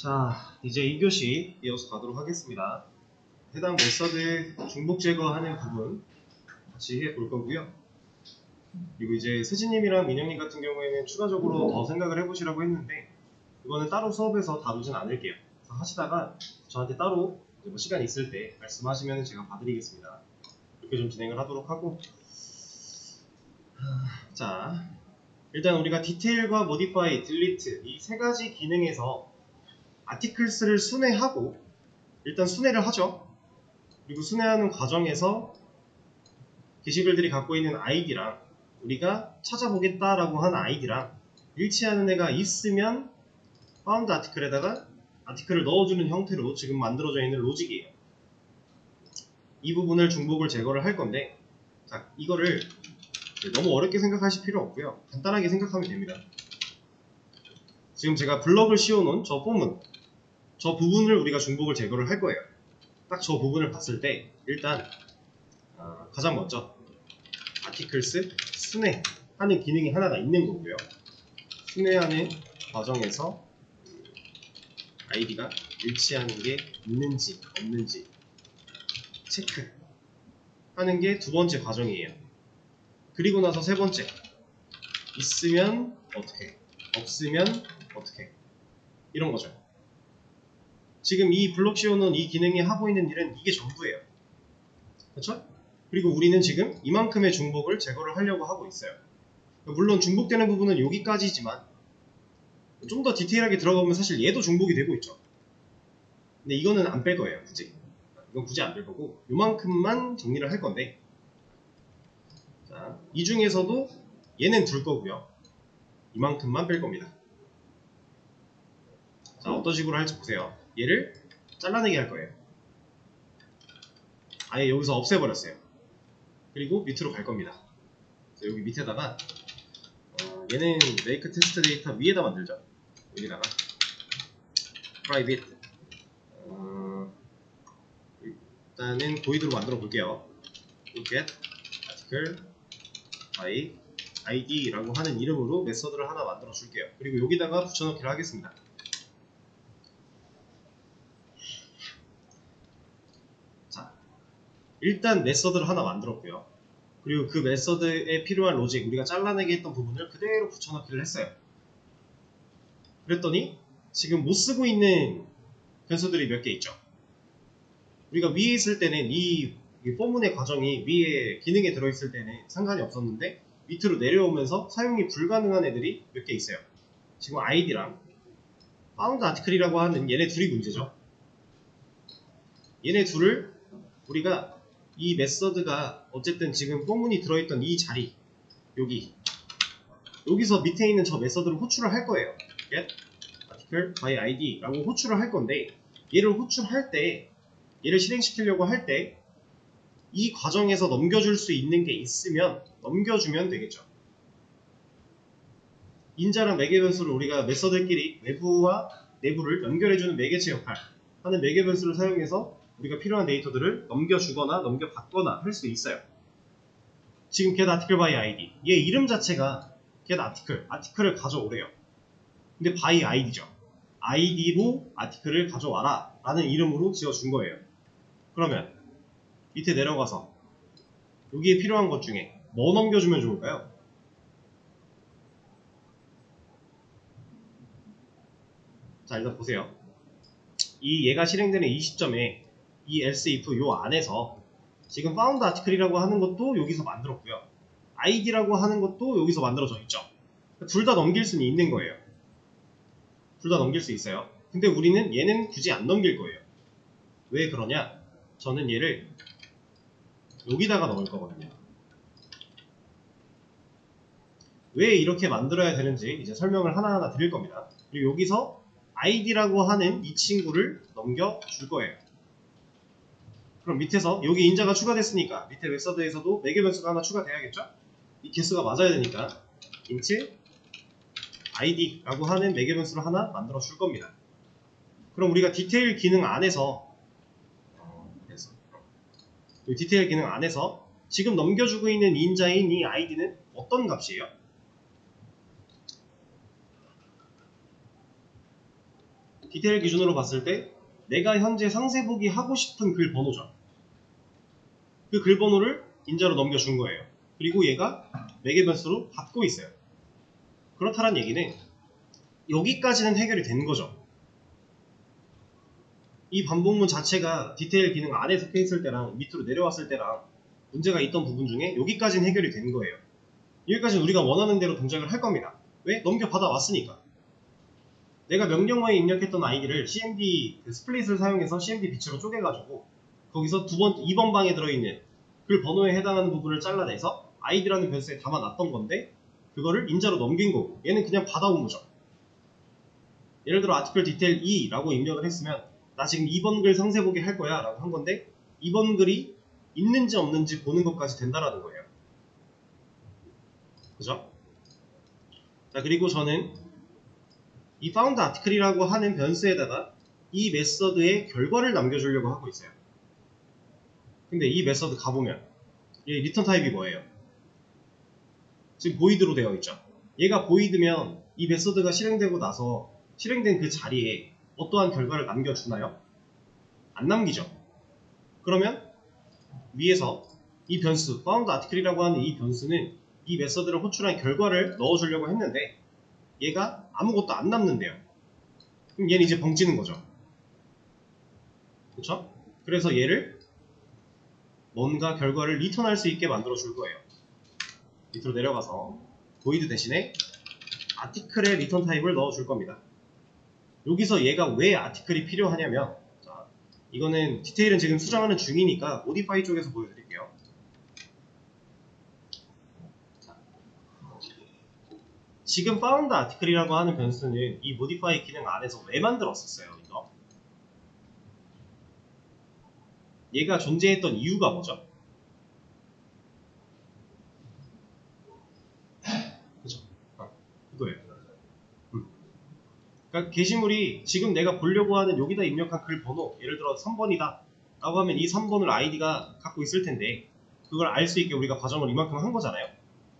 자, 이제 2교시 이어서 가도록 하겠습니다. 해당 메서드 중복 제거하는 부분 같이 해볼 거고요. 그리고 이제 세진님이랑 민영님 같은 경우에는 추가적으로 더 생각을 해보시라고 했는데 이거는 따로 수업에서 다루진 않을게요. 그래서 하시다가 저한테 따로 뭐 시간 있을 때 말씀하시면 제가 봐드리겠습니다. 이렇게 좀 진행을 하도록 하고, 자, 일단 우리가 디테일과 모디파이, 딜리트 이 세 가지 기능에서 아티클스를 순회하고, 일단 순회를 하죠. 그리고 순회하는 과정에서 게시글들이 갖고 있는 아이디랑 우리가 찾아보겠다라고 하는 아이디랑 일치하는 애가 있으면 파운드 아티클에다가 아티클을 넣어주는 형태로 지금 만들어져 있는 로직이에요. 이 부분을 중복을 제거를 할 건데, 자, 이거를 너무 어렵게 생각하실 필요 없고요. 간단하게 생각하면 됩니다. 지금 제가 블럭을 씌워놓은 저 포문, 저 부분을 우리가 중복을 제거를 할 거예요. 딱 저 부분을 봤을 때 일단 가장 먼저 아티클스 순회하는 기능이 하나가 있는 거고요. 순회하는 과정에서 아이디가 일치하는 게 있는지 없는지 체크하는 게 두 번째 과정이에요. 그리고 나서 세 번째, 있으면 어떻게, 없으면 어떻게, 이런 거죠. 지금 이 블록 씌워놓은 이 기능이 하고 있는 일은 이게 전부예요. 그렇죠? 그리고 우리는 지금 이만큼의 중복을 제거를 하려고 하고 있어요. 물론 중복되는 부분은 여기까지지만 좀 더 디테일하게 들어가보면 사실 얘도 중복이 되고 있죠. 근데 이거는 안 뺄 거예요, 굳이. 이건 굳이 안 뺄 거고 요만큼만 정리를 할 건데, 자, 이 중에서도 얘는 둘 거고요. 이만큼만 뺄 겁니다. 자, 어떤 식으로 할지 보세요. 얘를 잘라내게 할 거예요. 아예 여기서 없애버렸어요. 그리고 밑으로 갈 겁니다. 여기 밑에다가 얘는 make test data 위에다 만들죠. 여기다가 private 일단은 보이드로 만들어 볼게요. get article by id라고 하는 이름으로 메서드를 하나 만들어 줄게요. 그리고 여기다가 붙여넣기를 하겠습니다. 자, 일단 메서드를 하나 만들었고요. 그리고 그 메서드에 필요한 로직, 우리가 잘라내게 했던 부분을 그대로 붙여넣기를 했어요. 그랬더니 지금 못 쓰고 있는 변수들이 몇 개 있죠. 우리가 위에 있을 때는 이 포문의 과정이 위에 기능에 들어있을 때는 상관이 없었는데 밑으로 내려오면서 사용이 불가능한 애들이 몇 개 있어요. 지금 아이디랑 파운드 아티클이라고 하는 얘네 둘이 문제죠. 얘네 둘을 우리가 이 메서드가 어쨌든 지금 포문이 들어있던 이 자리, 여기서 밑에 있는 저 메서드를 호출을 할 거예요. get article by id라고 호출을 할 건데, 얘를 호출할 때, 얘를 실행시키려고 할 때 이 과정에서 넘겨줄 수 있는 게 있으면 넘겨주면 되겠죠. 인자랑 매개 변수를 우리가 메서드끼리 외부와 내부를 연결해주는 매개체 역할 하는 매개 변수를 사용해서 우리가 필요한 데이터들을 넘겨주거나 넘겨받거나 할 수 있어요. 지금 get article by id, 얘 이름 자체가 get article을 가져오래요. 근데 by id죠. id로 article을 가져와라 라는 이름으로 지어준 거예요. 그러면 밑에 내려가서 여기에 필요한 것 중에 뭐 넘겨주면 좋을까요? 자, 일단 보세요. 얘가 실행되는 이 시점에 이 else if 요 안에서 지금 found article이라고 하는 것도 여기서 만들었고요. id라고 하는 것도 여기서 만들어져 있죠. 둘 다 넘길 수는 있는 거예요. 둘 다 넘길 수 있어요. 근데 우리는 얘는 굳이 안 넘길 거예요. 왜 그러냐? 저는 얘를 여기다가 넣을 거거든요. 왜 이렇게 만들어야 되는지 이제 설명을 하나하나 드릴 겁니다. 그리고 여기서 id라고 하는 이 친구를 넘겨줄 거예요. 그럼 밑에서 여기 인자가 추가됐으니까 밑에 메서드에서도 매개 변수가 하나 추가돼야겠죠? 이 개수가 맞아야 되니까 int id라고 하는 매개 변수를 하나 만들어 줄 겁니다. 그럼 우리가 디테일 기능 안에서 이 디테일 기능 안에서 지금 넘겨주고 있는 인자인 이 id는 어떤 값이에요? 디테일 기준으로 봤을 때 내가 현재 상세 보기 하고 싶은 글 번호죠. 그 글 번호를 인자로 넘겨준 거예요. 그리고 얘가 매개 변수로 받고 있어요. 그렇다는 얘기는 여기까지는 해결이 된 거죠. 이 반복문 자체가 디테일 기능 안에 속해 있을 때랑 밑으로 내려왔을 때랑 문제가 있던 부분 중에 여기까지는 해결이 된 거예요. 여기까지는 우리가 원하는 대로 동작을 할 겁니다. 왜? 넘겨받아 왔으니까. 내가 명령어에 입력했던 아이디를 cmd 스플릿을 사용해서 cmd 빛으로 쪼개가지고 거기서 2번 방에 들어있는 글 번호에 해당하는 부분을 잘라내서 아이디라는 변수에 담아놨던 건데 그거를 인자로 넘긴 거고 얘는 그냥 받아온 거죠. 예를 들어 article detail 2라고 입력을 했으면 나 지금 2번 글 상세 보기 할 거야 라고 한 건데 2번 글이 있는지 없는지 보는 것까지 된다라는 거예요. 그죠? 자, 그리고 저는 이 found article이라고 하는 변수에다가 이 메서드의 결과를 남겨주려고 하고 있어요. 근데 이 메서드 가보면 얘 리턴 타입이 뭐예요? 지금 보이드로 되어 있죠. 얘가 보이드면 이 메서드가 실행되고 나서 실행된 그 자리에 어떠한 결과를 남겨주나요? 안 남기죠. 그러면 위에서 이 변수 found article이라고 하는 이 변수는 이 메서드를 호출한 결과를 넣어주려고 했는데 얘가 아무것도 안 남는데요. 그럼 얘는 이제 벙찌는 거죠. 그쵸? 그래서 얘를 뭔가 결과를 리턴할 수 있게 만들어 줄 거예요. 밑으로 내려가서 void 대신에 article의 리턴 타입을 넣어 줄 겁니다. 여기서 얘가 왜 article이 필요하냐면 자, 이거는 디테일은 지금 수정하는 중이니까 modify 쪽에서 보여드릴게요. 자, 지금 found article이라고 하는 변수는 이 modify 기능 안에서 왜 만들었었어요? 이거? 얘가 존재했던 이유가 뭐죠? 그죠? 이거예요. 그러니까 게시물이 지금 내가 보려고 하는 여기다 입력한 글 번호 예를 들어 3번이다 라고 하면 이 3번을 아이디가 갖고 있을 텐데 그걸 알 수 있게 우리가 과정을 이만큼 한 거잖아요.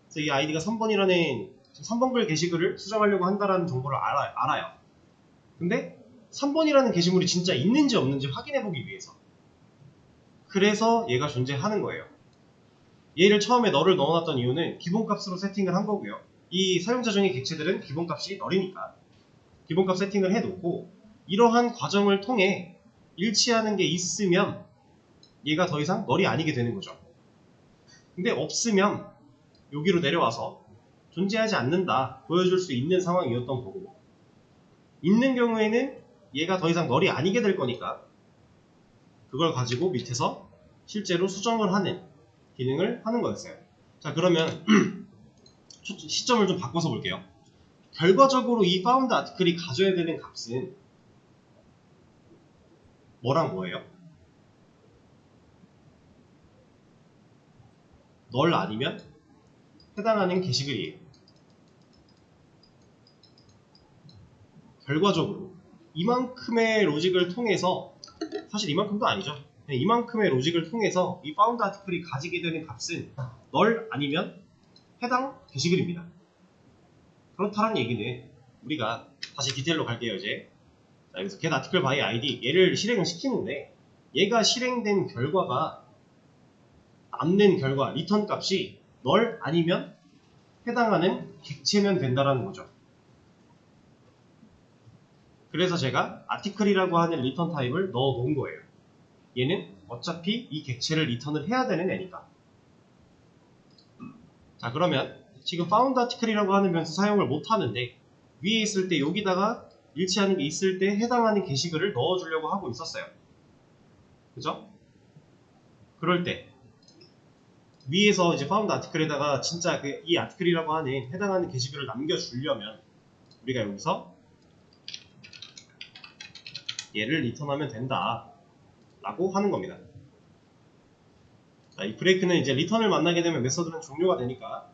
그래서 이 아이디가 3번이라는 3번 글 게시글을 수정하려고 한다는 정보를 알아요. 근데 3번이라는 게시물이 진짜 있는지 없는지 확인해보기 위해서 그래서 얘가 존재하는 거예요. 얘를 처음에 널을 넣어놨던 이유는 기본값으로 세팅을 한 거고요. 이 사용자 중의 객체들은 기본값이 널이니까 기본값 세팅을 해놓고 이러한 과정을 통해 일치하는 게 있으면 얘가 더 이상 널이 아니게 되는 거죠. 근데 없으면 여기로 내려와서 존재하지 않는다 보여줄 수 있는 상황이었던 거고 있는 경우에는 얘가 더 이상 널이 아니게 될 거니까 그걸 가지고 밑에서 실제로 수정을 하는 기능을 하는 거였어요. 자, 그러면 시점을 좀 바꿔서 볼게요. 결과적으로 이 found article이 가져야 되는 값은 뭐랑 뭐예요? 널 아니면 해당하는 게시글이에요. 결과적으로 이만큼의 로직을 통해서 사실 이만큼도 아니죠. 이만큼의 로직을 통해서 이 found article이 가지게 되는 값은 널 아니면 해당 게시글입니다. 그렇다는 얘기는 우리가 다시 디테일로 갈게요. 이제 자, 여기서 get article by id 얘를 실행을 시키는데 얘가 실행된 결과가 남는 결과 리턴 값이 널 아니면 해당하는 객체면 된다라는 거죠. 그래서 제가 article이라고 하는 리턴 타입을 넣어 놓은 거예요. 얘는 어차피 이 객체를 리턴을 해야 되는 애니까. 자, 그러면 지금 found article이라고 하는 변수 사용을 못 하는데 위에 있을 때 여기다가 일치하는 게 있을 때 해당하는 게시글을 넣어주려고 하고 있었어요. 그죠? 그럴 때 위에서 이제 found article에다가 진짜 이 article이라고 하는 해당하는 게시글을 남겨주려면 우리가 여기서 얘를 리턴하면 된다 라고 하는 겁니다. 자, 이 브레이크는 이제 리턴을 만나게 되면 메서드는 종료가 되니까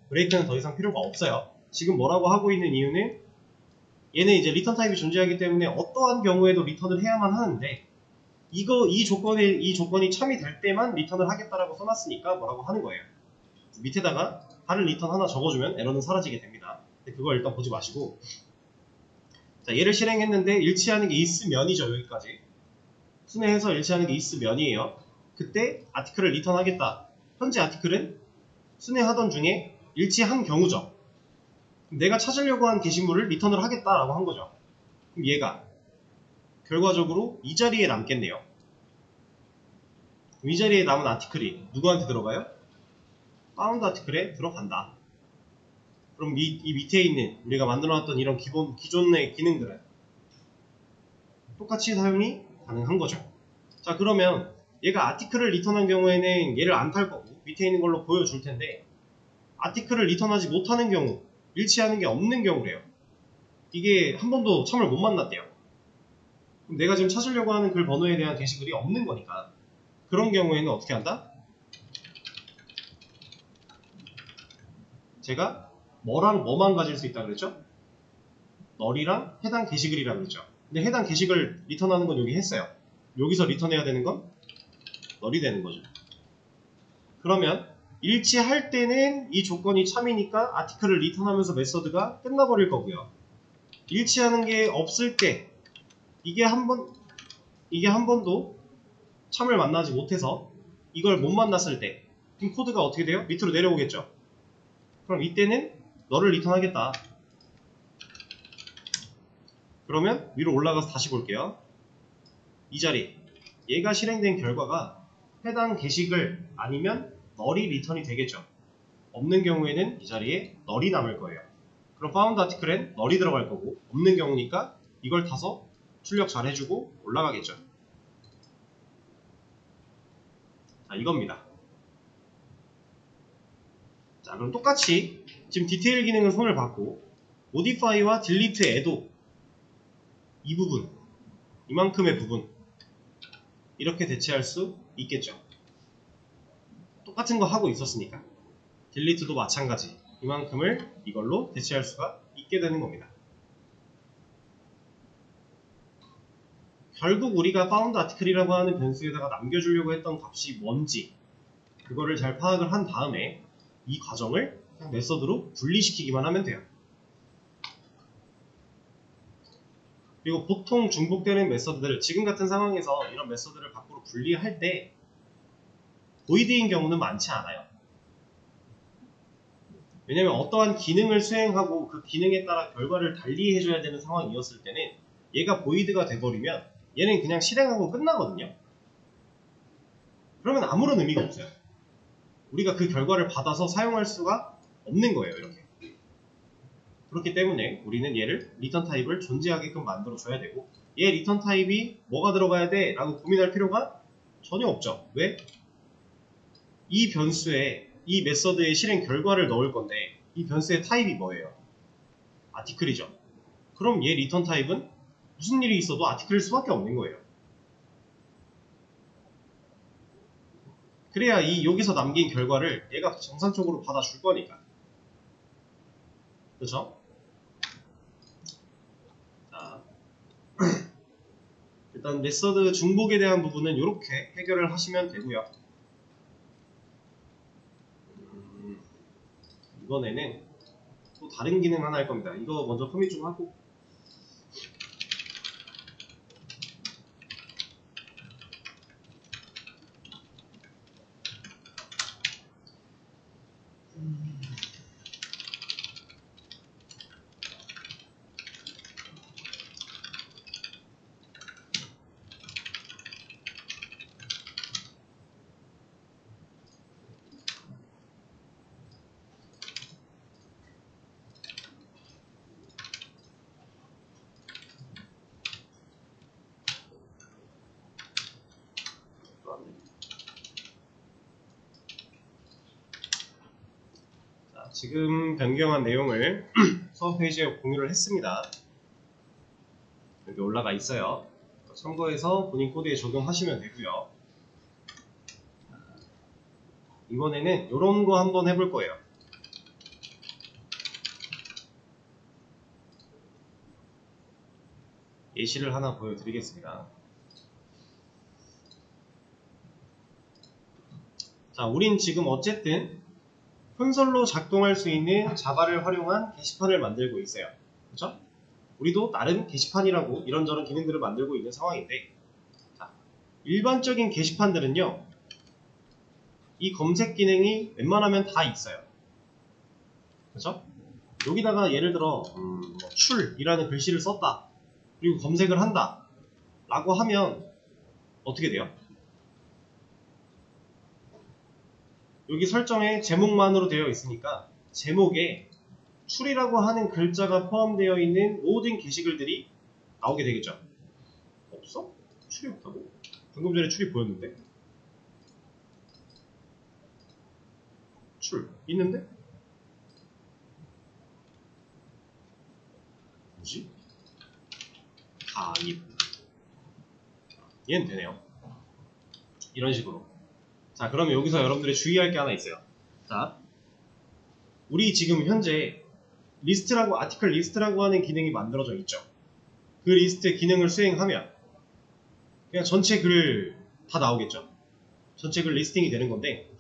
브레이크는 더 이상 필요가 없어요. 지금 뭐라고 하고 있는 이유는 얘는 이제 리턴 타입이 존재하기 때문에 어떠한 경우에도 리턴을 해야만 하는데 이 조건이 참이 될 때만 리턴을 하겠다라고 써놨으니까 뭐라고 하는 거예요. 밑에다가 다른 리턴 하나 적어주면 에러는 사라지게 됩니다. 근데 그걸 일단 보지 마시고 자, 얘를 실행했는데 일치하는 게 있으면이죠. 여기까지 순회해서 일치하는 게 있으면이에요. 그때 아티클을 리턴하겠다. 현재 아티클은 순회하던 중에 일치한 경우죠. 내가 찾으려고 한 게시물을 리턴을 하겠다라고 한 거죠. 그럼 얘가 결과적으로 이 자리에 남겠네요. 이 자리에 남은 아티클이 누구한테 들어가요? 파운드 아티클에 들어간다. 그럼 이 밑에 있는 우리가 만들어놨던 이런 기존의 기능들은 똑같이 사용이 가능한 거죠. 자, 그러면 얘가 아티클을 리턴한 경우에는 얘를 안 탈 거고 밑에 있는 걸로 보여줄 텐데, 아티클을 리턴하지 못하는 경우, 일치하는 게 없는 경우래요. 이게 한 번도 참을 못 만났대요. 그럼 내가 지금 찾으려고 하는 글 번호에 대한 게시글이 없는 거니까 그런 경우에는 어떻게 한다? 제가 뭐랑 뭐만 가질 수 있다 그랬죠? 널이랑 해당 게시글이라고 그랬죠. 근데 해당 게시글 리턴하는 건 여기 했어요. 여기서 리턴해야 되는 건 널이 되는 거죠. 그러면 일치할 때는 이 조건이 참이니까 아티클을 리턴하면서 메서드가 끝나버릴 거고요. 일치하는 게 없을 때 이게 한 번도 참을 만나지 못해서 이걸 못 만났을 때 그럼 코드가 어떻게 돼요? 밑으로 내려오겠죠. 그럼 이때는 너를 리턴하겠다. 그러면 위로 올라가서 다시 볼게요. 이 자리 얘가 실행된 결과가 해당 게시글 아니면 널이 리턴이 되겠죠. 없는 경우에는 이 자리에 널이 남을 거예요. 그럼 파운드 아티클엔 널이 들어갈 거고, 없는 경우니까 이걸 타서 출력 잘 해주고 올라가겠죠. 자, 이겁니다. 자, 그럼 똑같이 지금 디테일 기능은 손을 봤고 modify와 delete, add 이 부분, 이만큼의 부분 이렇게 대체할 수 있겠죠. 똑같은 거 하고 있었으니까 delete도 마찬가지 이만큼을 이걸로 대체할 수가 있게 되는 겁니다. 결국 우리가 found article이라고 하는 변수에다가 남겨주려고 했던 값이 뭔지 그거를 잘 파악을 한 다음에 이 과정을 그냥 메서드로 분리시키기만 하면 돼요. 그리고 보통 중복되는 메서드들, 지금 같은 상황에서 이런 메서드를 밖으로 분리할 때 void인 경우는 많지 않아요. 왜냐면 어떠한 기능을 수행하고 그 기능에 따라 결과를 달리 해줘야 되는 상황이었을 때는 얘가 void가 돼버리면 얘는 그냥 실행하고 끝나거든요. 그러면 아무런 의미가 없어요. 우리가 그 결과를 받아서 사용할 수가 없는 거예요. 이렇게. 그렇기 때문에 우리는 얘를 리턴 타입을 존재하게끔 만들어줘야 되고, 얘 리턴 타입이 뭐가 들어가야 돼? 라고 고민할 필요가 전혀 없죠. 왜? 이 변수에 이 메서드의 실행 결과를 넣을 건데 이 변수의 타입이 뭐예요? 아티클이죠. 그럼 얘 리턴 타입은 무슨 일이 있어도 아티클일 수밖에 없는 거예요. 그래야 이 여기서 남긴 결과를 얘가 정상적으로 받아줄 거니까. 그렇죠? 자, 일단 메서드 중복에 대한 부분은 이렇게 해결을 하시면 되고요. 이번에는 또 다른 기능 하나 할 겁니다. 이거 먼저 커밋 좀 하고. 자, 지금 변경한 내용을 수업 페이지에 공유를 했습니다. 여기 올라가 있어요. 참고해서 본인 코드에 적용하시면 되고요. 이번에는 이런 거 한번 해볼 거예요. 예시를 하나 보여드리겠습니다. 자, 우린 지금 어쨌든 콘솔로 작동할 수 있는 자바를 활용한 게시판을 만들고 있어요. 그렇죠? 우리도 나름 게시판이라고 이런저런 기능들을 만들고 있는 상황인데, 자, 일반적인 게시판들은요, 이 검색 기능이 웬만하면 다 있어요. 그렇죠? 여기다가 예를 들어 출이라는 글씨를 썼다, 그리고 검색을 한다 라고 하면 어떻게 돼요? 여기 설정에 제목만으로 되어 있으니까 제목에 출이라고 하는 글자가 포함되어 있는 모든 게시글들이 나오게 되겠죠. 없어? 출이 없다고? 방금 전에 출이 보였는데? 출 있는데? 뭐지? 아니, 얘는 되네요. 이런 식으로. 자, 그러면 여기서 여러분들이 주의할 게 하나 있어요. 자, 우리 지금 현재 리스트라고, 아티클 리스트라고 하는 기능이 만들어져 있죠. 그 리스트 기능을 수행하면 그냥 전체 글 다 나오겠죠. 전체 글 리스팅이 되는 건데,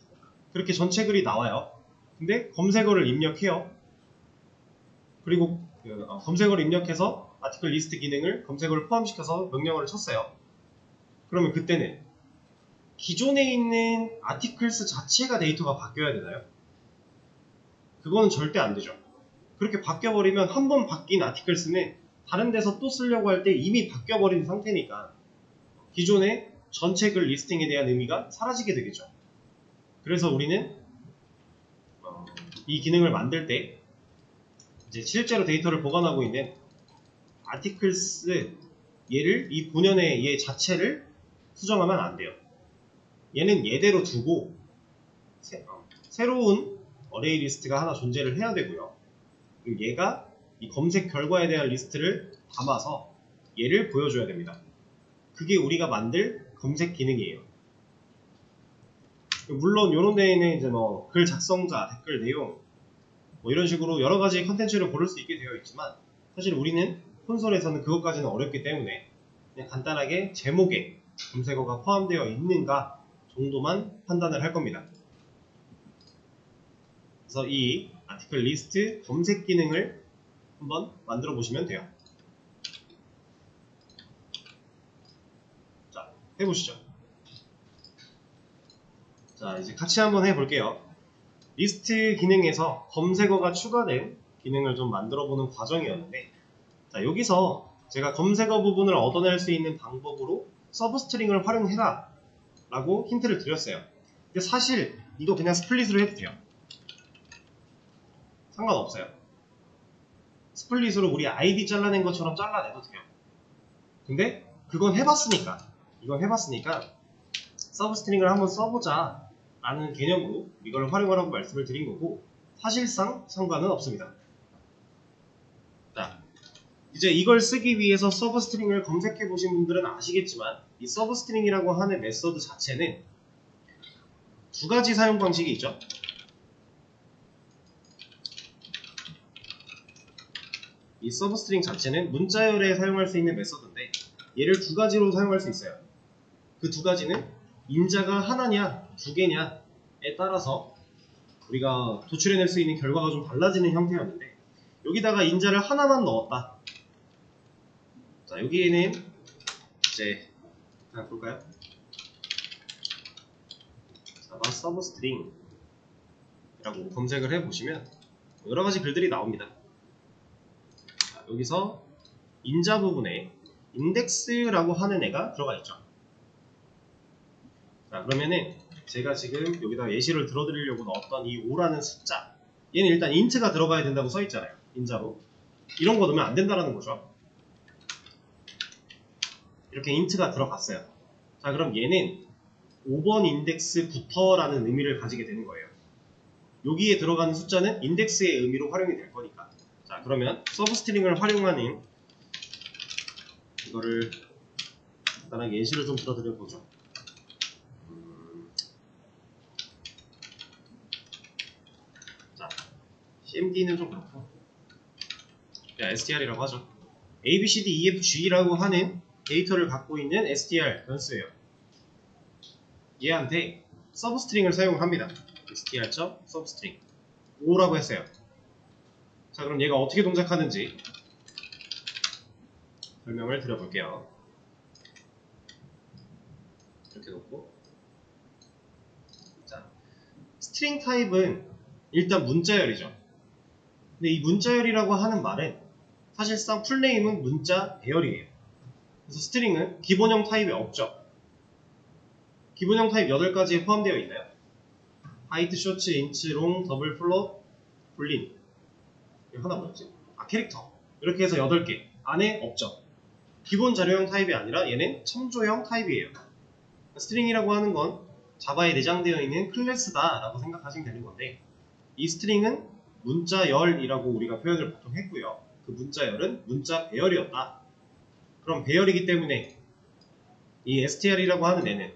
그렇게 전체 글이 나와요. 근데 검색어를 입력해요. 그리고 검색어를 입력해서 아티클 리스트 기능을 검색어를 포함시켜서 명령어를 쳤어요. 그러면 그때는 기존에 있는 아티클스 자체가 데이터가 바뀌어야 되나요? 그거는 절대 안 되죠. 그렇게 바뀌어버리면 한 번 바뀐 아티클스는 다른 데서 또 쓰려고 할 때 이미 바뀌어버린 상태니까 기존의 전체 글 리스팅에 대한 의미가 사라지게 되겠죠. 그래서 우리는 이 기능을 만들 때 이제 실제로 데이터를 보관하고 있는 아티클스 얘를, 이 본연의 얘 자체를 수정하면 안 돼요. 얘는 얘대로 두고 새로운 어레이 리스트가 하나 존재를 해야 되고요. 그리고 얘가 이 검색 결과에 대한 리스트를 담아서 얘를 보여줘야 됩니다. 그게 우리가 만들 검색 기능이에요. 물론 이런 데에는 이제 뭐 글 작성자, 댓글 내용 뭐 이런 식으로 여러 가지 컨텐츠를 고를 수 있게 되어 있지만, 사실 우리는 콘솔에서는 그것까지는 어렵기 때문에 그냥 간단하게 제목에 검색어가 포함되어 있는가 정도만 판단을 할 겁니다. 그래서 이 아티클 리스트 검색 기능을 한번 만들어 보시면 돼요. 자, 해보시죠. 자, 이제 같이 한번 해볼게요. 리스트 기능에서 검색어가 추가된 기능을 좀 만들어 보는 과정이었는데, 자, 여기서 제가 검색어 부분을 얻어낼 수 있는 방법으로 서브스트링을 활용해라 라고 힌트를 드렸어요. 근데 사실 이거 그냥 스플릿으로 해도 돼요. 상관없어요. 스플릿으로 우리 아이디 잘라낸 것처럼 잘라내도 돼요. 근데 그건 해봤으니까, 이건 해봤으니까 서브스트링을 한번 써보자 라는 개념으로 이걸 활용하라고 말씀을 드린 거고, 사실상 상관은 없습니다. 자, 이제 이걸 쓰기 위해서 서브스트링을 검색해 보신 분들은 아시겠지만, 이 서브스트링이라고 하는 메서드 자체는 두 가지 사용 방식이 있죠. 이 서브스트링 자체는 문자열에 사용할 수 있는 메서드인데, 얘를 두 가지로 사용할 수 있어요. 그 두 가지는 인자가 하나냐 두 개냐에 따라서 우리가 도출해낼 수 있는 결과가 좀 달라지는 형태였는데, 여기다가 인자를 하나만 넣었다. 자, 여기에는 이제 그냥 볼까요? 자, 서브스트링 이라고 검색을 해보시면 여러가지 글들이 나옵니다. 자, 여기서 인자 부분에 인덱스라고 하는 애가 들어가 있죠. 자, 그러면은 제가 지금 여기다 예시를 들어드리려고 넣었던 이 5라는 숫자, 얘는 일단 인트가 들어가야 된다고 써있잖아요. 인자로. 이런 거 넣으면 안 된다는 거죠. 이렇게 인트가 들어갔어요. 자, 그럼 얘는 5번 인덱스부터라는 의미를 가지게 되는 거예요. 여기에 들어가는 숫자는 인덱스의 의미로 활용이 될 거니까. 자, 그러면 서브스트링을 활용하는 이거를 간단하게 예시를 좀 들어드려보죠. 자, CMD는 좀 그렇고, str이라고 하죠. ABCDEFG라고 하는 데이터를 갖고 있는 str 변수예요. 얘한테 서브스트링을 사용합니다. str.substring 5라고 했어요. 자, 그럼 얘가 어떻게 동작하는지 설명을 드려볼게요. 이렇게 놓고, 자, 스트링 타입은 일단 문자열이죠. 근데 이 문자열이라고 하는 말은 사실상 풀네임은 문자 배열이에요. 그래서 스트링은 기본형 타입이 없죠. 기본형 타입 8가지에 포함되어 있나요? 하이트, 쇼츠, 인치, 롱, 더블 플롯, 불린. 이거 하나 뭐였지? 캐릭터. 이렇게 해서 8개 안에 없죠. 기본 자료형 타입이 아니라 얘는 첨조형 타입이에요. 스트링이라고 하는 건 자바에 내장되어 있는 클래스다 라고 생각하시면 되는 건데, 이 스트링은 문자열이라고 우리가 표현을 보통 했고요. 그 문자열은 문자 배열이었다. 그럼 배열이기 때문에 이 str이라고 하는 애는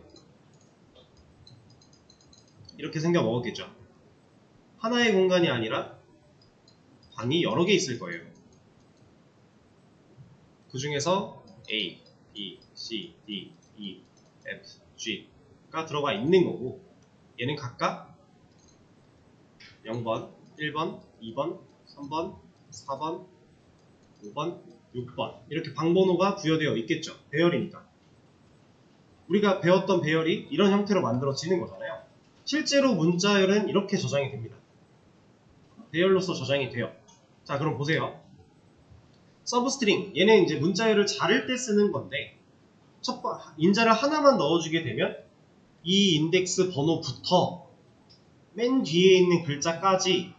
이렇게 생겨 먹었겠죠. 하나의 공간이 아니라 방이 여러 개 있을 거예요. 그 중에서 A, B, C, D, E, F, G가 들어가 있는 거고, 얘는 각각 0번, 1번, 2번, 3번, 4번, 5번, 6번 이렇게 방번호가 부여되어 있겠죠. 배열이니까. 우리가 배웠던 배열이 이런 형태로 만들어지는 거잖아요. 실제로 문자열은 이렇게 저장이 됩니다. 배열로서 저장이 돼요. 자, 그럼 보세요. 서브스트링, 얘는 이제 문자열을 자를 때 쓰는 건데, 인자를 하나만 넣어주게 되면 이 인덱스 번호부터 맨 뒤에 있는 글자까지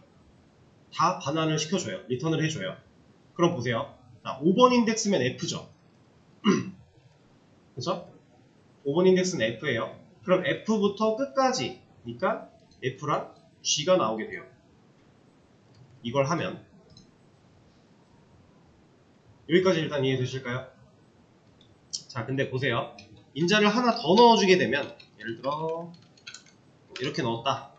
다 반환을 시켜줘요. 리턴을 해줘요. 그럼 보세요. 자, 5번 인덱스면 F죠. 그쵸? 5번 인덱스는 F예요. 그럼 F부터 끝까지, 그러니까 F랑 G가 나오게 돼요. 이걸 하면 여기까지 일단 이해되실까요? 자, 근데 보세요. 인자를 하나 더 넣어주게 되면, 예를 들어 이렇게 넣었다.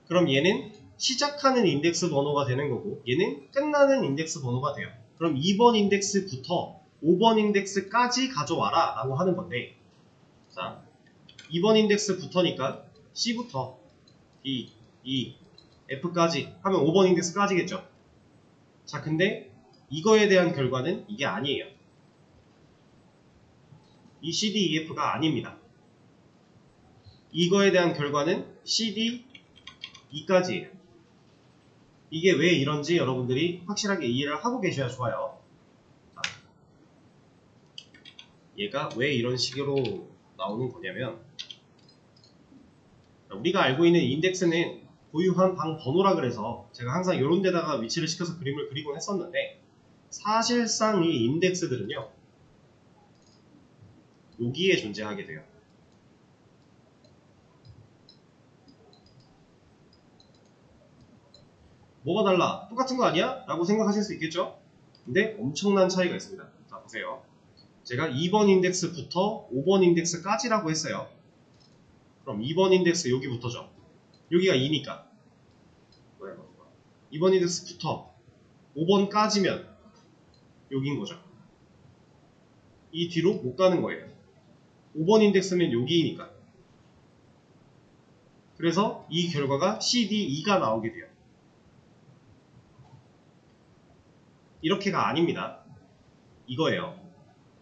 그럼 얘는 시작하는 인덱스 번호가 되는 거고, 얘는 끝나는 인덱스 번호가 돼요. 그럼 2번 인덱스부터 5번 인덱스까지 가져와라 라고 하는 건데, 자, 2번 인덱스부터니까 C부터 D, E, F까지 하면 5번 인덱스까지겠죠. 자, 근데 이거에 대한 결과는 이게 아니에요. 이 CD, EF가 아닙니다. 이거에 대한 결과는 CD, E까지예요. 이게 왜 이런지 여러분들이 확실하게 이해를 하고 계셔야 좋아요. 자, 얘가 왜 이런 식으로 나오는 거냐면, 우리가 알고 있는 인덱스는 고유한 방 번호라 그래서 제가 항상 이런 데다가 위치를 시켜서 그림을 그리곤 했었는데, 사실상 이 인덱스들은요, 여기에 존재하게 돼요. 뭐가 달라? 똑같은 거 아니야? 라고 생각하실 수 있겠죠? 근데 엄청난 차이가 있습니다. 자, 보세요. 제가 2번 인덱스부터 5번 인덱스까지라고 했어요. 그럼 2번 인덱스 여기부터죠. 여기가 2니까 2번 인덱스부터 5번까지면 여기인 거죠. 이 뒤로 못 가는 거예요. 5번 인덱스면 여기니까. 그래서 이 결과가 CDE가 나오게 돼요. 이렇게가 아닙니다. 이거예요.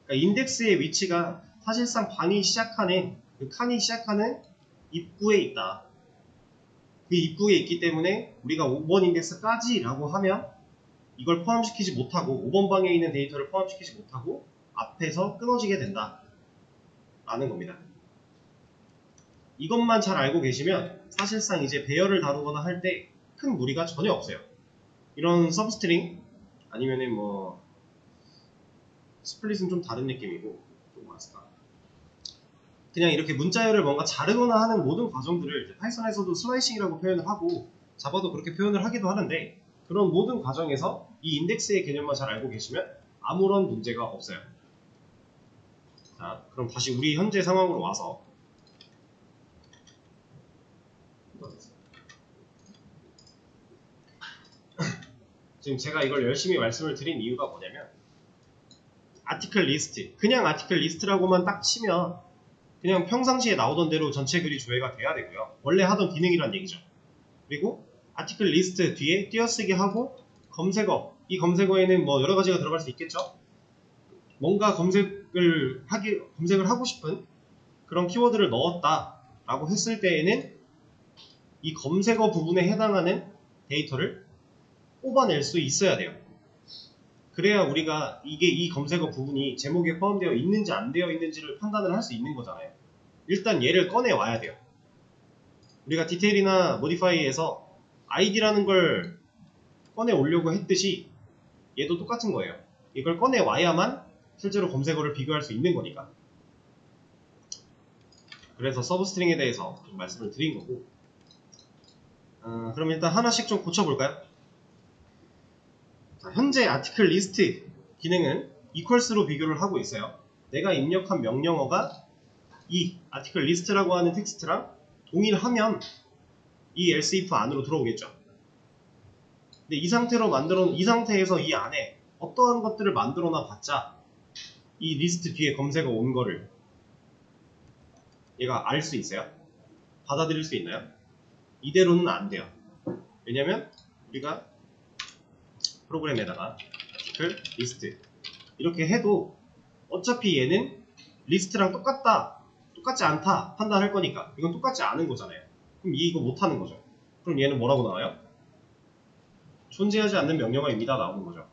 그러니까 인덱스의 위치가 사실상 방이 시작하는, 그 칸이 시작하는 입구에 있다. 그 입구에 있기 때문에 우리가 5번 인덱스까지라고 하면 이걸 포함시키지 못하고 5번 방에 있는 데이터를 포함시키지 못하고 앞에서 끊어지게 된다 라는 겁니다. 이것만 잘 알고 계시면 사실상 이제 배열을 다루거나 할 때 큰 무리가 전혀 없어요. 이런 서브스트링 아니면은 뭐 스플릿은 좀 다른 느낌이고, 또 뭐였을까? 그냥 이렇게 문자열을 뭔가 자르거나 하는 모든 과정들을 이제 파이썬에서도 슬라이싱이라고 표현을 하고 자바도 그렇게 표현을 하기도 하는데, 그런 모든 과정에서 이 인덱스의 개념만 잘 알고 계시면 아무런 문제가 없어요. 자, 그럼 다시 우리 현재 상황으로 와서 지금 제가 이걸 열심히 말씀을 드린 이유가 뭐냐면, 아티클 리스트, 그냥 아티클 리스트라고만 딱 치면 그냥 평상시에 나오던 대로 전체 글이 조회가 돼야 되고요. 원래 하던 기능이란 얘기죠. 그리고 아티클 리스트 뒤에 띄어쓰기 하고 검색어, 이 검색어에는 뭐 여러 가지가 들어갈 수 있겠죠. 뭔가 검색을 하고 싶은 그런 키워드를 넣었다 라고 했을 때에는 이 검색어 부분에 해당하는 데이터를 뽑아낼 수 있어야 돼요. 그래야 우리가 이 검색어 부분이 제목에 포함되어 있는지 안 되어 있는지를 판단을 할 수 있는 거잖아요. 일단 얘를 꺼내 와야 돼요. 우리가 디테일이나 모디파이에서 id라는 걸 꺼내 오려고 했듯이 얘도 똑같은 거예요. 이걸 꺼내 와야만 실제로 검색어를 비교할 수 있는 거니까. 그래서 서브스트링에 대해서 좀 말씀을 드린 거고, 그럼 일단 하나씩 좀 고쳐볼까요? 자, 현재 아티클 리스트 기능은 equals로 비교를 하고 있어요. 내가 입력한 명령어가 이 아티클 리스트라고 하는 텍스트랑 동일하면 이 else if 안으로 들어오겠죠. 근데 이 상태에서 이 안에 어떠한 것들을 만들어놔 봤자 이 리스트 뒤에 검색어 온 거를 얘가 알 수 있어요? 받아들일 수 있나요? 이대로는 안 돼요. 왜냐면 우리가 프로그램에다가 아티클 리스트 이렇게 해도 어차피 얘는 리스트랑 똑같지 않다 판단할 거니까 이건 똑같지 않은 거잖아요. 그럼 이거 못하는 거죠. 그럼 얘는 뭐라고 나와요? 존재하지 않는 명령어입니다 나오는 거죠.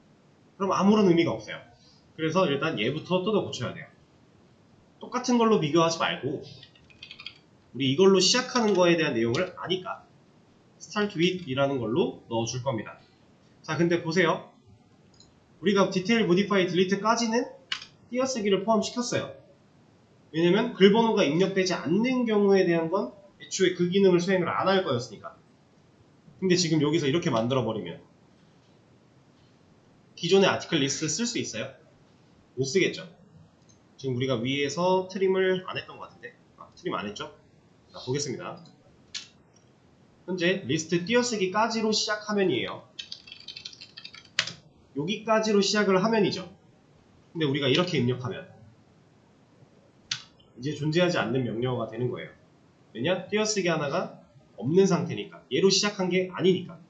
그럼 아무런 의미가 없어요. 그래서 일단 얘부터 뜯어 고쳐야 돼요. 똑같은 걸로 비교하지 말고 우리 이걸로 시작하는 거에 대한 내용을 아니까 start with 이라는 걸로 넣어줄 겁니다. 자, 근데 보세요. 우리가 detail, modify, delete까지는 띄어쓰기를 포함시켰어요. 왜냐면 글번호가 입력되지 않는 경우에 대한 건 애초에 그 기능을 수행을 안 할 거였으니까. 근데 지금 여기서 이렇게 만들어버리면 기존의 아티클 리스트 쓸 수 있어요? 못 쓰겠죠. 지금 우리가 위에서 트림을 안 했던 것 같은데 트림 안 했죠? 자, 보겠습니다. 현재 리스트 띄어쓰기까지로 시작하면이에요. 여기까지로 시작을 하면이죠. 근데 우리가 이렇게 입력하면 이제 존재하지 않는 명령어가 되는 거예요. 왜냐? 띄어쓰기 하나가 없는 상태니까. 얘로 시작한 게 아니니까.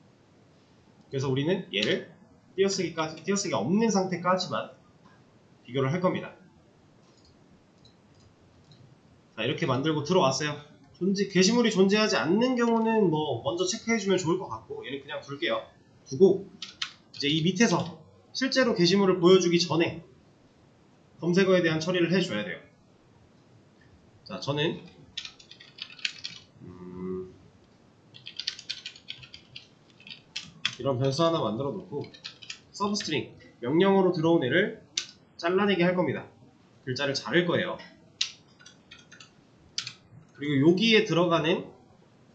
그래서 우리는 얘를 띄어쓰기가 없는 상태까지만 비교를 할 겁니다. 자, 이렇게 만들고 들어왔어요. 게시물이 존재하지 않는 경우는 뭐 먼저 체크해주면 좋을 것 같고 얘는 그냥 둘게요. 두고 이제 이 밑에서 실제로 게시물을 보여주기 전에 검색어에 대한 처리를 해줘야 돼요. 자, 저는 이런 변수 하나 만들어 놓고 서브스트링 명령어로 들어온 애를 잘라내게 할 겁니다. 글자를 자를 거예요. 그리고 여기에 들어가는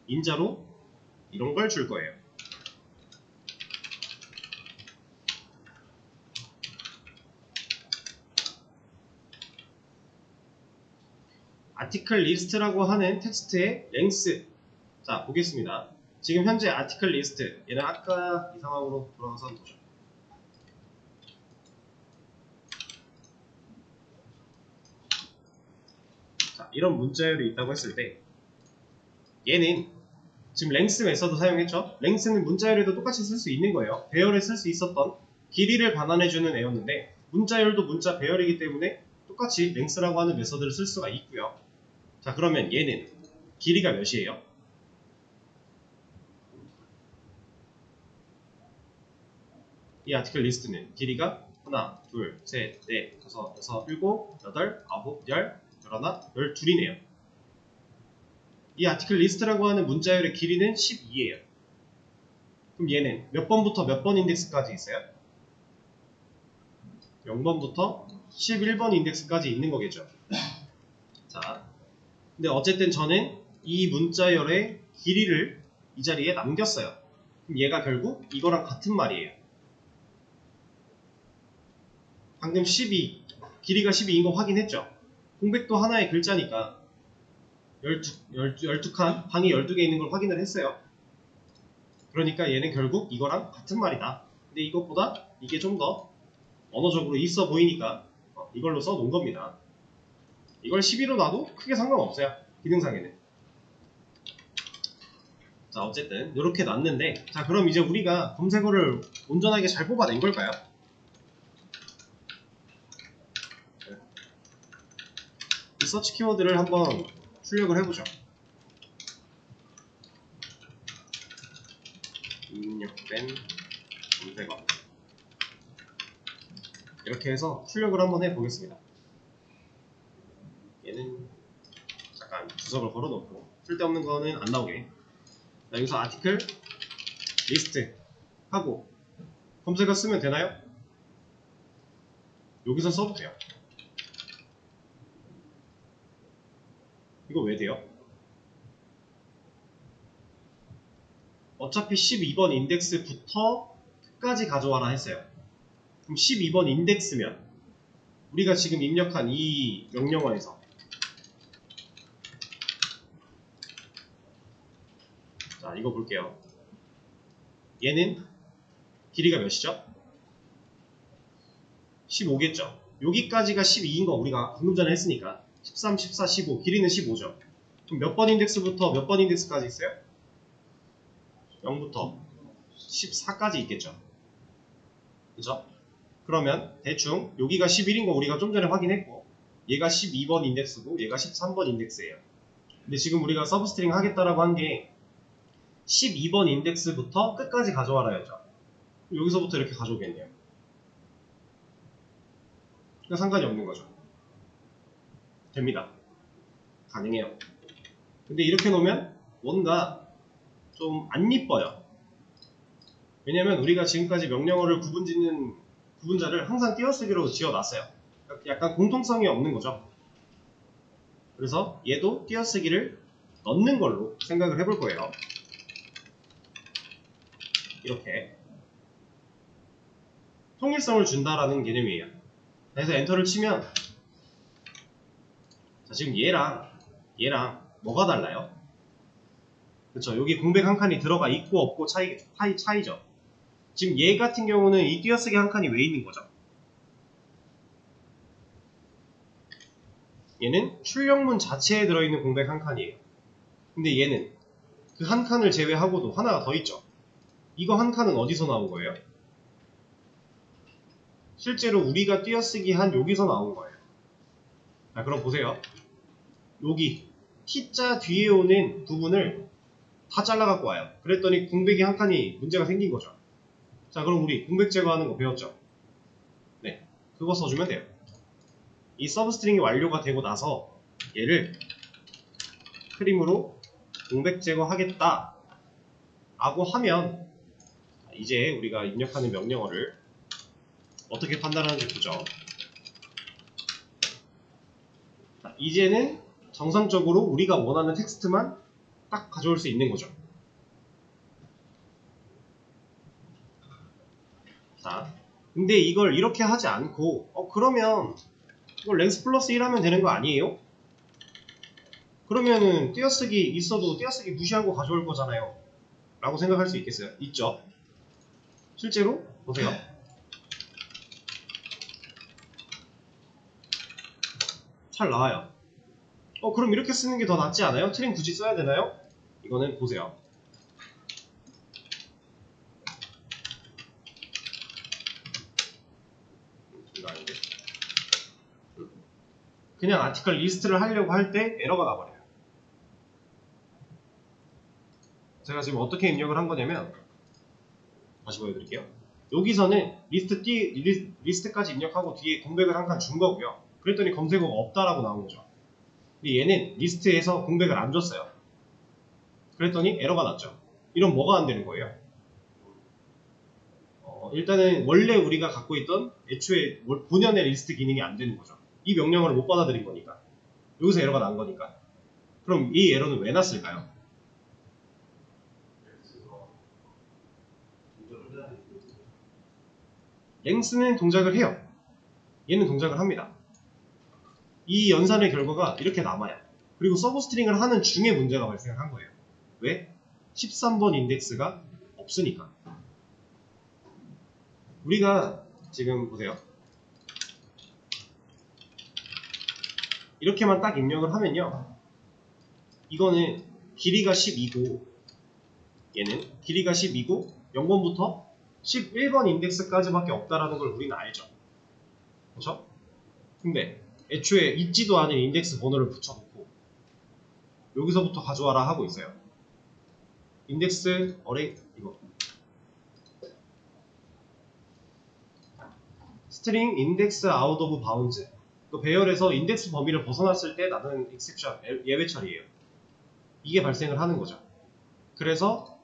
인자로 이런 걸 줄 거예요. 아티클 리스트라고 하는 텍스트의 랭스. 자, 보겠습니다. 지금 현재 아티클 리스트 얘는 아까 이 상황으로 돌아가서 한번 보죠. 자, 이런 문자열이 있다고 했을 때 얘는 지금 랭스 메서드 사용했죠? 랭스는 문자열에도 똑같이 쓸 수 있는 거예요. 배열에 쓸 수 있었던 길이를 반환해주는 애였는데 문자열도 문자 배열이기 때문에 똑같이 랭스라고 하는 메서드를 쓸 수가 있고요. 자, 그러면 얘는 길이가 몇이에요? 이 아티클 리스트는 길이가 하나, 둘, 셋, 넷, 다섯, 여섯, 일곱, 여덟, 아홉, 열, 열하나, 열둘이네요. 이 아티클 리스트라고 하는 문자열의 길이는 12예요. 그럼 얘는 몇 번부터 몇 번 인덱스까지 있어요? 0번부터 11번 인덱스까지 있는 거겠죠. 자, 근데 어쨌든 저는 이 문자열의 길이를 이 자리에 남겼어요. 그럼 얘가 결국 이거랑 같은 말이에요. 방금 12, 길이가 12인 거 확인했죠? 공백도 하나의 글자니까 12칸, 방이 12개 있는 걸 확인을 했어요. 그러니까 얘는 결국 이거랑 같은 말이다. 근데 이것보다 이게 좀 더 언어적으로 있어 보이니까 이걸로 써놓은 겁니다. 이걸 12로 놔도 크게 상관없어요. 기능상에는. 자, 어쨌든 이렇게 놨는데, 자, 그럼 이제 우리가 검색어를 온전하게 잘 뽑아낸 걸까요? 이 서치 키워드를 한번 출력을 해보죠. 입력된 검색어. 이렇게 해서 출력을 한번 해보겠습니다. 얘는 잠깐 주석을 걸어놓고 쓸데없는 거는 안 나오게. 자, 여기서 아티클 리스트 하고 검색어 쓰면 되나요? 여기서 써도 돼요. 이거 왜 돼요? 어차피 12번 인덱스부터 끝까지 가져와라 했어요. 그럼 12번 인덱스면 우리가 지금 입력한 이 명령어에서 자, 이거 볼게요. 얘는 길이가 몇이죠? 15겠죠. 여기까지가 12인 거 우리가 방금 전에 했으니까 13, 14, 15 길이는 15죠. 그럼 몇 번 인덱스부터 몇 번 인덱스까지 있어요? 0부터 14까지 있겠죠. 그죠? 그러면 대충 여기가 11인 거 우리가 좀 전에 확인했고 얘가 12번 인덱스고 얘가 13번 인덱스예요. 근데 지금 우리가 서브스트링 하겠다라고 한 게 12번 인덱스부터 끝까지 가져와라 였죠. 여기서부터 이렇게 가져오겠네요. 그러니까 상관이 없는 거죠. 됩니다. 가능해요. 근데 이렇게 놓으면 뭔가 좀 안 이뻐요. 왜냐면 우리가 지금까지 명령어를 구분짓는 구분자를 항상 띄어쓰기로 지어놨어요. 약간 공통성이 없는 거죠. 그래서 얘도 띄어쓰기를 넣는 걸로 생각을 해볼 거예요. 이렇게 통일성을 준다라는 개념이에요. 그래서 엔터를 치면 자, 지금 얘랑 뭐가 달라요? 그쵸? 여기 공백 한 칸이 들어가 있고 없고 차이죠. 지금 얘 같은 경우는 이 띄어쓰기 한 칸이 왜 있는 거죠? 얘는 출력문 자체에 들어있는 공백 한 칸이에요. 근데 얘는 그 한 칸을 제외하고도 하나가 더 있죠. 이거 한 칸은 어디서 나온 거예요? 실제로 우리가 띄어쓰기 한 여기서 나온 거예요. 자, 그럼 보세요. 여기 T자 뒤에 오는 부분을 다 잘라갖고 와요. 그랬더니 공백이 한 칸이 문제가 생긴 거죠. 자, 그럼 우리 공백 제거하는 거 배웠죠? 네, 그거 써주면 돼요. 이 서브스트링이 완료가 되고 나서 얘를 크림으로 공백 제거하겠다 라고 하면 이제 우리가 입력하는 명령어를 어떻게 판단하는지 보죠. 자, 이제는 정상적으로 우리가 원하는 텍스트만 딱 가져올 수 있는 거죠. 자, 근데 이걸 이렇게 하지 않고 그러면 이걸 랭스 플러스 1 하면 되는 거 아니에요? 그러면은 띄어쓰기 있어도 띄어쓰기 무시하고 가져올 거잖아요 라고 생각할 수 있겠어요? 있죠? 실제로 보세요. 잘 나와요. 그럼 이렇게 쓰는 게 더 낫지 않아요? 트림 굳이 써야 되나요? 이거는 보세요. 이거 아닌데. 그냥 아티클 리스트를 하려고 할 때 에러가 나버려요. 제가 지금 어떻게 입력을 한 거냐면 다시 보여드릴게요. 여기서는 리스트까지 입력하고 뒤에 공백을 한 칸 준 거고요. 그랬더니 검색어가 없다라고 나온 거죠. 근데 얘는 리스트에서 공백을 안 줬어요. 그랬더니 에러가 났죠. 이런 뭐가 안 되는 거예요? 일단은 원래 우리가 갖고 있던 애초에 본연의 리스트 기능이 안 되는 거죠. 이 명령어를 못 받아들인 거니까. 여기서 에러가 난 거니까. 그럼 이 에러는 왜 났을까요? 랭스는 동작을 해요. 얘는 동작을 합니다. 이 연산의 결과가 이렇게 남아요. 그리고 서브스트링을 하는 중에 문제가 발생한 거예요. 왜? 13번 인덱스가 없으니까. 우리가 지금 보세요. 이렇게만 딱 입력을 하면요. 이거는 길이가 12고 얘는 길이가 12고 0번부터 11번 인덱스까지밖에 없다라는 걸 우리는 알죠. 그렇죠? 근데 애초에 있지도 않은 인덱스 번호를 붙여놓고 여기서부터 가져와라 하고 있어요. 인덱스 어레이 이거 스트링 인덱스 아웃 오브 바운즈 그 배열에서 인덱스 범위를 벗어났을 때 나는 exception 예외 처리예요. 이게 발생을 하는 거죠. 그래서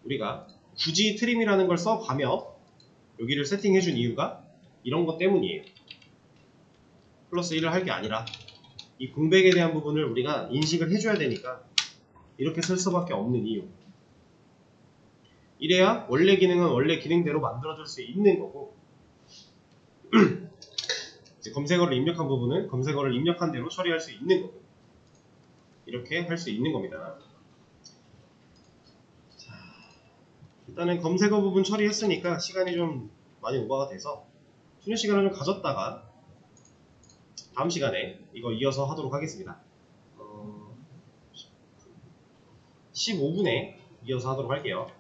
우리가 굳이 트림이라는 걸 써가며 여기를 세팅해준 이유가 이런 것 때문이에요. 플러스 1을 할 게 아니라 이 공백에 대한 부분을 우리가 인식을 해줘야 되니까 이렇게 쓸 수밖에 없는 이유. 이래야 원래 기능은 원래 기능대로 만들어줄 수 있는 거고 이제 검색어를 입력한 부분은 검색어를 입력한 대로 처리할 수 있는 거고 이렇게 할 수 있는 겁니다. 자, 일단은 검색어 부분 처리했으니까 시간이 좀 많이 오버가 돼서 쉬는 시간을 좀 가졌다가 다음 시간에 이거 이어서 하도록 하겠습니다. 15분에 이어서 하도록 할게요.